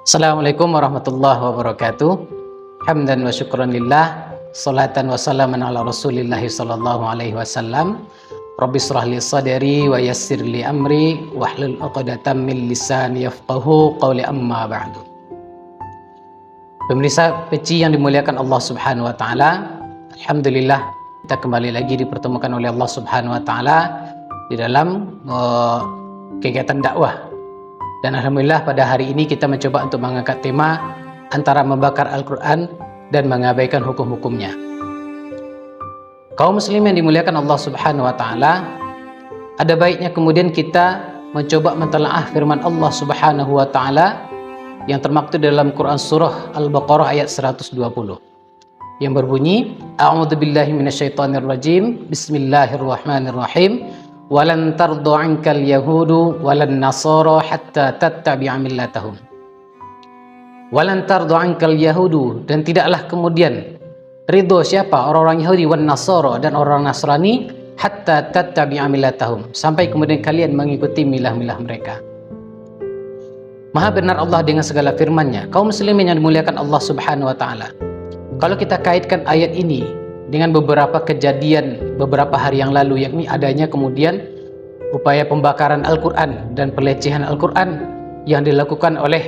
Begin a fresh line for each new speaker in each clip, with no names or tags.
Assalamualaikum warahmatullahi wabarakatuh. Hamdan wa syukran lillah, salatan wa salaman ala rasulillah sallallahu alaihi wasallam. Rabbi shrah li sadri wa yassir li amri wahlul 'uqdatam min lisani yafqahu qawli, amma ba'du. Pemirsa peci yang dimuliakan Allah Subhanahu wa taala, alhamdulillah kita kembali lagi dipertemukan oleh Allah Subhanahu wa taala di dalam kegiatan dakwah. Dan alhamdulillah pada hari ini kita mencoba untuk mengangkat tema antara membakar Al-Quran dan mengabaikan hukum-hukumnya. Kaum muslim yang dimuliakan Allah Subhanahu wa taala, ada baiknya kemudian kita mencoba mentelaah firman Allah Subhanahu wa taala yang termaktub dalam Quran surah Al-Baqarah ayat 120 yang berbunyi, A'udzubillahi minasyaitonirrajim, Bismillahirrahmanirrahim. Walan tardu ankal yahudu walan nasara hatta tattabi'a millatahum. Walan tardu ankal yahudu, dan tidaklah kemudian ridho siapa? Orang-orang Yahudi, wan nasara, dan orang Nasrani, hatta tattabi'a millatahum, sampai kemudian kalian mengikuti milah-milah mereka. Maha benar Allah dengan segala firman-Nya. Kaum muslimin yang dimuliakan Allah Subhanahu wa taala, kalau kita kaitkan ayat ini dengan beberapa kejadian beberapa hari yang lalu, yakni adanya kemudian upaya pembakaran Al-Quran dan pelecehan Al-Quran yang dilakukan oleh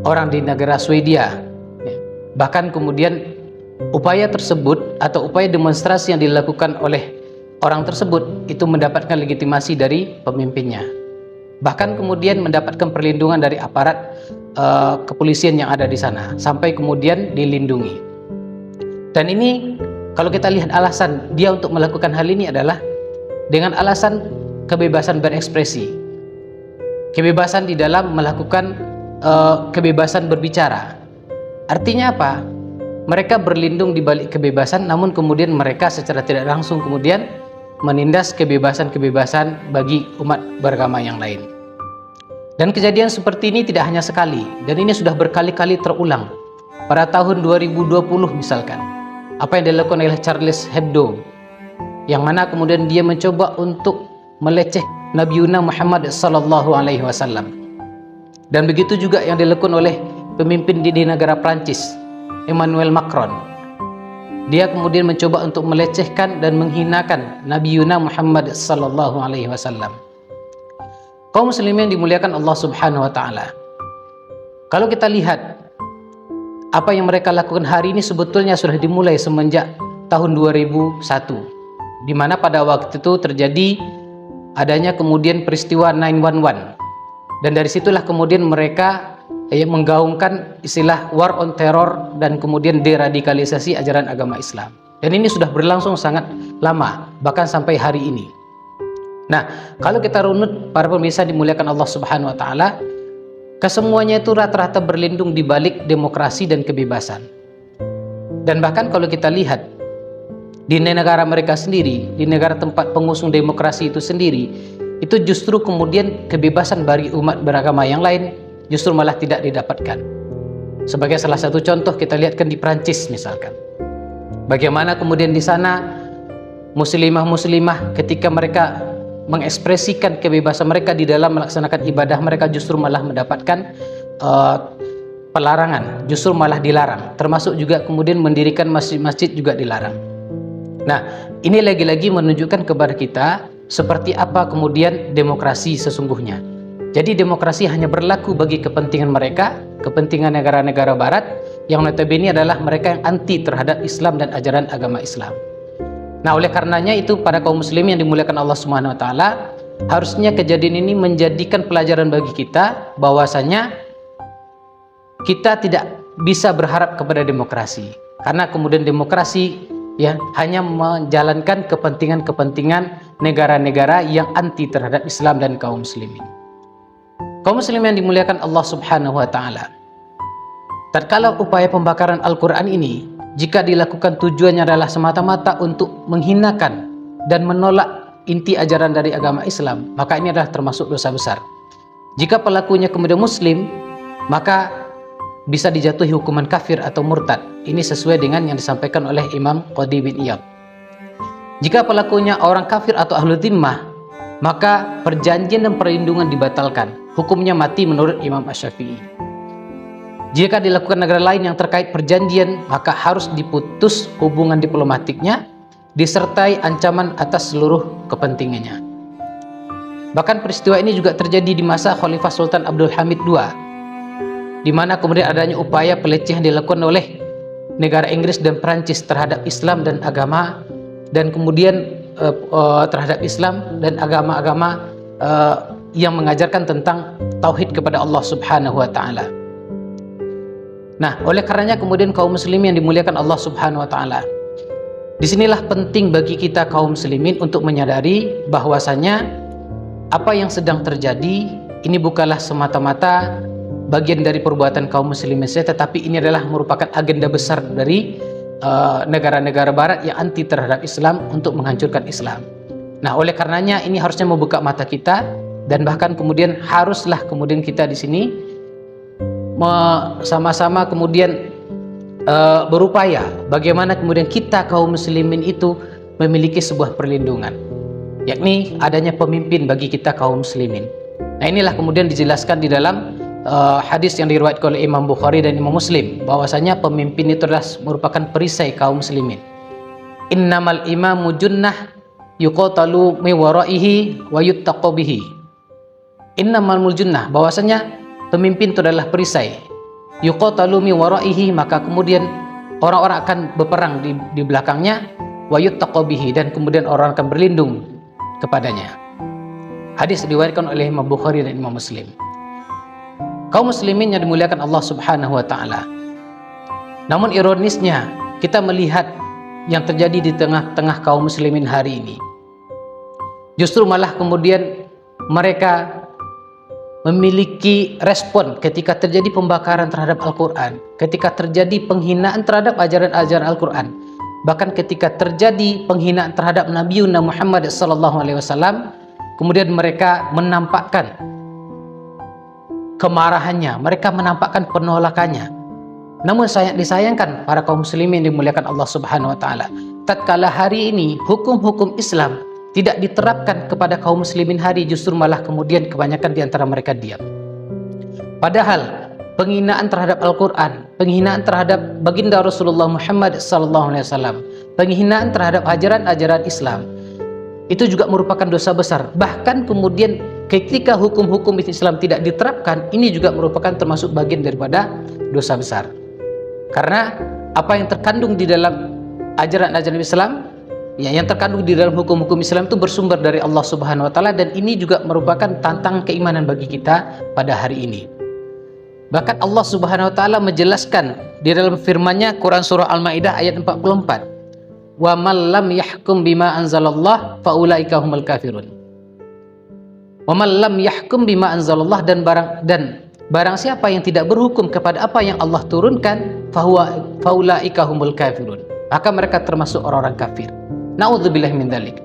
orang di negara Swedia. Bahkan kemudian upaya tersebut atau upaya demonstrasi yang dilakukan oleh orang tersebut itu mendapatkan legitimasi dari pemimpinnya. Bahkan kemudian mendapatkan perlindungan dari aparat kepolisian yang ada di sana, sampai kemudian dilindungi. Dan ini kalau kita lihat alasan dia untuk melakukan hal ini adalah dengan alasan kebebasan berekspresi, kebebasan di dalam melakukan kebebasan berbicara. Artinya apa? Mereka berlindung di balik kebebasan, namun kemudian mereka secara tidak langsung kemudian menindas kebebasan-kebebasan bagi umat beragama yang lain. Dan kejadian seperti ini tidak hanya sekali, dan ini sudah berkali-kali terulang. Pada tahun 2020 misalkan, apa yang dilakukan oleh Charlie Hebdo, yang mana kemudian dia mencoba untuk meleceh Nabi Muhammad sallallahu alaihi wasallam. Dan begitu juga yang dilakukan oleh pemimpin di negara Prancis, Emmanuel Macron. Dia kemudian mencoba untuk melecehkan dan menghinakan Nabi Muhammad sallallahu alaihi wasallam. Kaum muslimin dimuliakan Allah Subhanahu wa taala, kalau kita lihat apa yang mereka lakukan hari ini sebetulnya sudah dimulai semenjak tahun 2001, di mana pada waktu itu terjadi adanya kemudian peristiwa 911, dan dari situlah kemudian mereka menggaungkan istilah war on terror dan kemudian deradikalisasi ajaran agama Islam. Dan ini sudah berlangsung sangat lama, bahkan sampai hari ini. Nah, kalau kita runut para pemirsa dimuliakan Allah Subhanahu wa taala, kesemuanya itu rata-rata berlindung di balik demokrasi dan kebebasan. Dan bahkan kalau kita lihat di negara mereka sendiri, di negara tempat pengusung demokrasi itu sendiri, itu justru kemudian kebebasan bagi umat beragama yang lain justru malah tidak didapatkan. Sebagai salah satu contoh kita lihatkan di Prancis misalkan, bagaimana kemudian di sana muslimah-muslimah ketika mereka mengekspresikan kebebasan mereka di dalam melaksanakan ibadah, mereka justru malah mendapatkan pelarangan, justru malah dilarang. Termasuk juga kemudian mendirikan masjid-masjid juga dilarang. Nah, ini lagi-lagi menunjukkan kepada kita seperti apa kemudian demokrasi sesungguhnya. Jadi demokrasi hanya berlaku bagi kepentingan mereka, kepentingan negara-negara barat, yang notabene adalah mereka yang anti terhadap Islam dan ajaran agama Islam. Nah, oleh karenanya itu pada kaum muslim yang dimuliakan Allah Subhanahu wa taala, harusnya kejadian ini menjadikan pelajaran bagi kita bahwasanya kita tidak bisa berharap kepada demokrasi, karena kemudian demokrasi hanya menjalankan kepentingan-kepentingan negara-negara yang anti terhadap Islam dan kaum muslimin. Kaum muslim yang dimuliakan Allah Subhanahu wa taala, tatkala upaya pembakaran Al-Quran ini jika dilakukan tujuannya adalah semata-mata untuk menghinakan dan menolak inti ajaran dari agama Islam, maka ini adalah termasuk dosa besar. Jika pelakunya kemudian muslim, maka bisa dijatuhi hukuman kafir atau murtad. Ini sesuai dengan yang disampaikan oleh Imam Qadi bin Iyad. Jika pelakunya orang kafir atau ahlu dhimmah, maka perjanjian dan perlindungan dibatalkan. Hukumnya mati menurut Imam Asy-Syafi'i. Jika dilakukan negara lain yang terkait perjanjian, maka harus diputus hubungan diplomatiknya, disertai ancaman atas seluruh kepentingannya. Bahkan peristiwa ini juga terjadi di masa Khalifah Sultan Abdul Hamid II, di mana kemudian adanya upaya pelecehan dilakukan oleh negara Inggris dan Perancis terhadap Islam dan agama, dan kemudian terhadap Islam dan agama-agama yang mengajarkan tentang tauhid kepada Allah Subhanahu wa taala. Nah, oleh karenanya kemudian kaum muslimin yang dimuliakan Allah Subhanahu wa taala, disinilah penting bagi kita kaum muslimin untuk menyadari bahwasanya apa yang sedang terjadi ini bukanlah semata-mata bagian dari perbuatan kaum muslimin saja, tetapi ini adalah merupakan agenda besar dari negara-negara barat yang anti terhadap Islam untuk menghancurkan Islam. Nah, oleh karenanya ini harusnya membuka mata kita, dan bahkan kemudian haruslah kemudian kita di sini sama-sama kemudian berupaya bagaimana kemudian kita kaum muslimin itu memiliki sebuah perlindungan, yakni adanya pemimpin bagi kita kaum muslimin. Nah, inilah kemudian dijelaskan di dalam hadis yang diriwayatkan oleh Imam Bukhari dan Imam Muslim, bahwasanya pemimpin itu adalah merupakan perisai kaum muslimin. Innamal imamu junnah yuqatalu mi waraihi wa yuttaqu bihi. Innamal junnah, bahwasanya pemimpin itu adalah perisai. Yuqatalu mi waraihi, maka kemudian orang-orang akan berperang di belakangnya, wa yuttaqu bihi, dan kemudian orang akan berlindung kepadanya. Hadis diriwayatkan oleh Imam Bukhari dan Imam Muslim. Kaum muslimin yang dimuliakan Allah Subhanahu wa taala. Namun ironisnya, kita melihat yang terjadi di tengah-tengah kaum muslimin hari ini. Justru malah kemudian mereka memiliki respon ketika terjadi pembakaran terhadap Al-Quran, ketika terjadi penghinaan terhadap ajaran-ajaran Al-Quran, bahkan ketika terjadi penghinaan terhadap Nabi Muhammad SAW, kemudian mereka menampakkan kemarahannya, mereka menampakkan penolakannya. Namun disayangkan para kaum muslimin dimuliakan Allah Subhanahu wa taala, tatkala hari ini hukum-hukum Islam tidak diterapkan kepada kaum muslimin hari, justru malah kemudian kebanyakan di antara mereka diam. Padahal penghinaan terhadap Al-Quran, penghinaan terhadap baginda Rasulullah Muhammad SAW, penghinaan terhadap ajaran-ajaran Islam, itu juga merupakan dosa besar. Bahkan kemudian ketika hukum-hukum Islam tidak diterapkan, ini juga merupakan termasuk bagian daripada dosa besar. Karena apa yang terkandung di dalam ajaran-ajaran Islam, ya, yang terkandung di dalam hukum-hukum Islam itu bersumber dari Allah Subhanahu wa taala, dan ini juga merupakan tantangan keimanan bagi kita pada hari ini. Bahkan Allah Subhanahu wa taala menjelaskan di dalam firman-Nya, Quran surah Al-Maidah ayat 44. Wa man lam yahkum bima anzalallah faulaika humul kafirun. Wa man lam yahkum bima anzalallah, dan barang siapa yang tidak berhukum kepada apa yang Allah turunkan, faulaika humul kafirun, maka mereka termasuk orang-orang kafir. Nauzubillah min dzalik.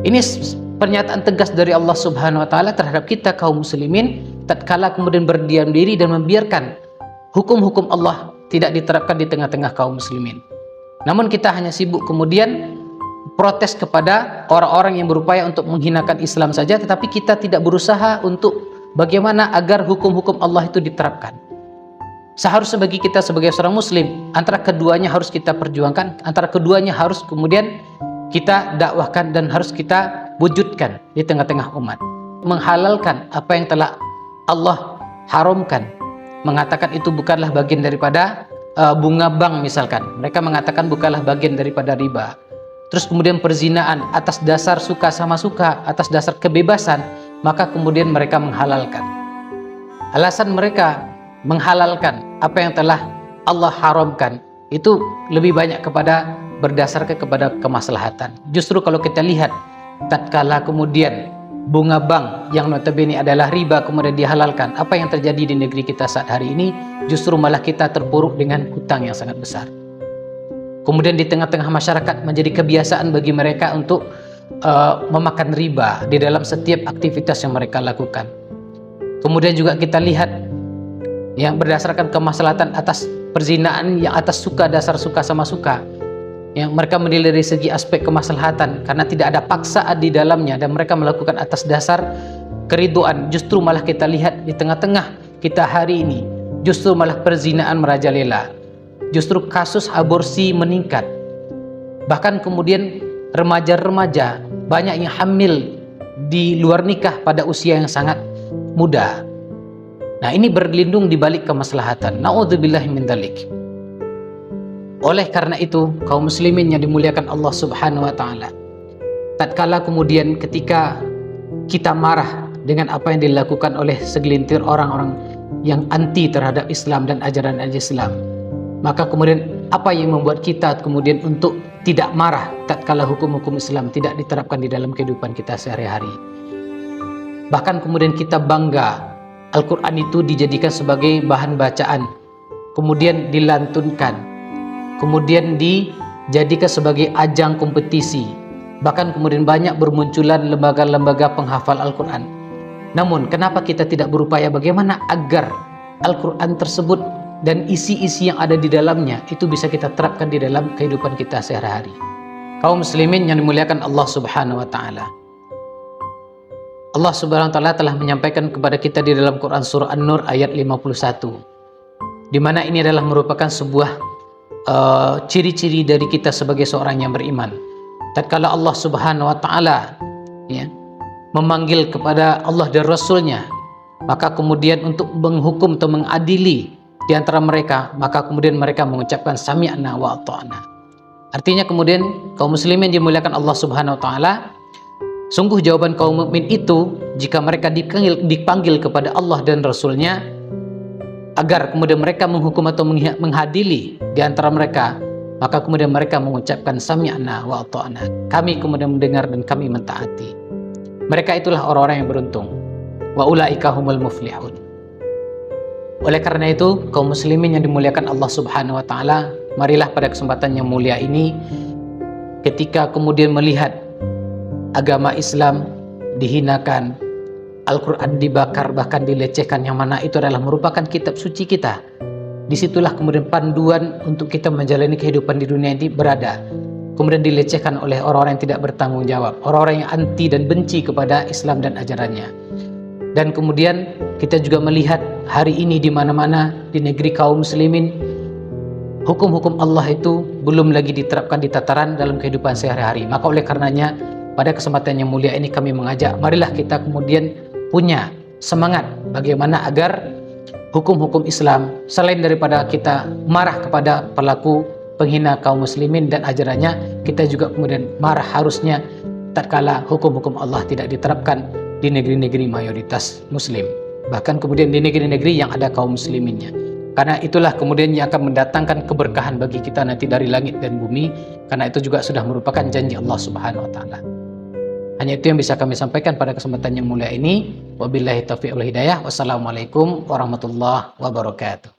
Ini pernyataan tegas dari Allah Subhanahu wa taala terhadap kita kaum muslimin tatkala kemudian berdiam diri dan membiarkan hukum-hukum Allah tidak diterapkan di tengah-tengah kaum muslimin. Namun kita hanya sibuk kemudian protes kepada orang-orang yang berupaya untuk menghinakan Islam saja, tetapi kita tidak berusaha untuk bagaimana agar hukum-hukum Allah itu diterapkan. Seharusnya bagi kita sebagai seorang muslim, antara keduanya harus kita perjuangkan, antara keduanya harus kemudian kita dakwahkan dan harus kita wujudkan di tengah-tengah umat. Menghalalkan apa yang telah Allah haramkan, mengatakan itu bukanlah bagian daripada bunga bank misalkan, mereka mengatakan bukanlah bagian daripada riba. Terus kemudian perzinaan atas dasar suka sama suka, atas dasar kebebasan, maka kemudian mereka menghalalkan. Alasan mereka menghalalkan apa yang telah Allah haramkan itu lebih banyak berdasarkan kepada kemaslahatan. Justru kalau kita lihat tatkala kemudian bunga bank yang notabene adalah riba kemudian dihalalkan, apa yang terjadi di negeri kita saat hari ini? Justru malah kita terpuruk dengan hutang yang sangat besar. Kemudian di tengah-tengah masyarakat menjadi kebiasaan bagi mereka untuk memakan riba di dalam setiap aktivitas yang mereka lakukan. Kemudian juga kita lihat yang berdasarkan kemaslahatan atas perzinaan yang atas dasar suka sama suka, yang mereka menilai dari segi aspek kemaslahatan karena tidak ada paksaan di dalamnya dan mereka melakukan atas dasar keriduan. Justru malah kita lihat di tengah-tengah kita hari ini justru malah perzinaan merajalela, justru kasus aborsi meningkat. Bahkan kemudian remaja-remaja banyak yang hamil di luar nikah pada usia yang sangat muda. Nah, ini berlindung di balik kemaslahatan. Na'udzubillahi min dzalik. Oleh karena itu, kaum muslimin yang dimuliakan Allah Subhanahu wa taala, tatkala kemudian ketika kita marah dengan apa yang dilakukan oleh segelintir orang-orang yang anti terhadap Islam dan ajaran Islam, maka kemudian apa yang membuat kita kemudian untuk tidak marah tatkala hukum-hukum Islam tidak diterapkan di dalam kehidupan kita sehari-hari? Bahkan kemudian kita bangga Al-Quran itu dijadikan sebagai bahan bacaan, kemudian dilantunkan, kemudian dijadikan sebagai ajang kompetisi. Bahkan kemudian banyak bermunculan lembaga-lembaga penghafal Al-Quran. Namun kenapa kita tidak berupaya bagaimana agar Al-Quran tersebut dan isi-isi yang ada di dalamnya itu bisa kita terapkan di dalam kehidupan kita sehari-hari? Kaum muslimin yang dimuliakan Allah Subhanahu wa taala, Allah Subhanahu wa taala telah menyampaikan kepada kita di dalam Quran surah An-Nur ayat 51, di mana ini adalah merupakan sebuah ciri-ciri dari kita sebagai seorang yang beriman. Tatkala Allah Subhanahu wa taala memanggil kepada Allah dan Rasulnya, maka kemudian untuk menghukum atau mengadili di antara mereka, maka kemudian mereka mengucapkan sami'na wa ata'na. Artinya kemudian kaum muslimin dimuliakan Allah Subhanahu wa taala, sungguh jawaban kaum mukmin itu jika mereka dipanggil kepada Allah dan Rasulnya agar kemudian mereka menghukum atau menghadili di antara mereka, maka kemudian mereka mengucapkan sami'na wa ata'na. Kami kemudian mendengar dan kami mentaati. Mereka itulah orang-orang yang beruntung. Wa ulaika humul muflihun. Oleh karena itu, kaum muslimin yang dimuliakan Allah Subhanahu wa taala, marilah pada kesempatan yang mulia ini, ketika kemudian melihat agama Islam dihinakan, Al-Quran dibakar, bahkan dilecehkan, yang mana itu adalah merupakan kitab suci kita, disitulah kemudian panduan untuk kita menjalani kehidupan di dunia ini berada. Kemudian dilecehkan oleh orang-orang yang tidak bertanggung jawab, orang-orang yang anti dan benci kepada Islam dan ajarannya. Dan kemudian kita juga melihat hari ini di mana-mana di negeri kaum muslimin, hukum-hukum Allah itu belum lagi diterapkan di tataran dalam kehidupan sehari-hari. Maka oleh karenanya pada kesempatan yang mulia ini kami mengajak, marilah kita kemudian punya semangat bagaimana agar hukum-hukum Islam, selain daripada kita marah kepada pelaku penghina kaum muslimin dan ajarannya, kita juga kemudian marah harusnya tatkala hukum-hukum Allah tidak diterapkan di negeri-negeri mayoritas muslim, bahkan kemudian di negeri-negeri yang ada kaum musliminnya. Karena itulah kemudian yang akan mendatangkan keberkahan bagi kita nanti dari langit dan bumi, karena itu juga sudah merupakan janji Allah Subhanahu wa taala. Hanya itu yang bisa kami sampaikan pada kesempatan yang mulia ini. Wabillahi taufiq wal hidayah. Wassalamualaikum warahmatullahi wabarakatuh.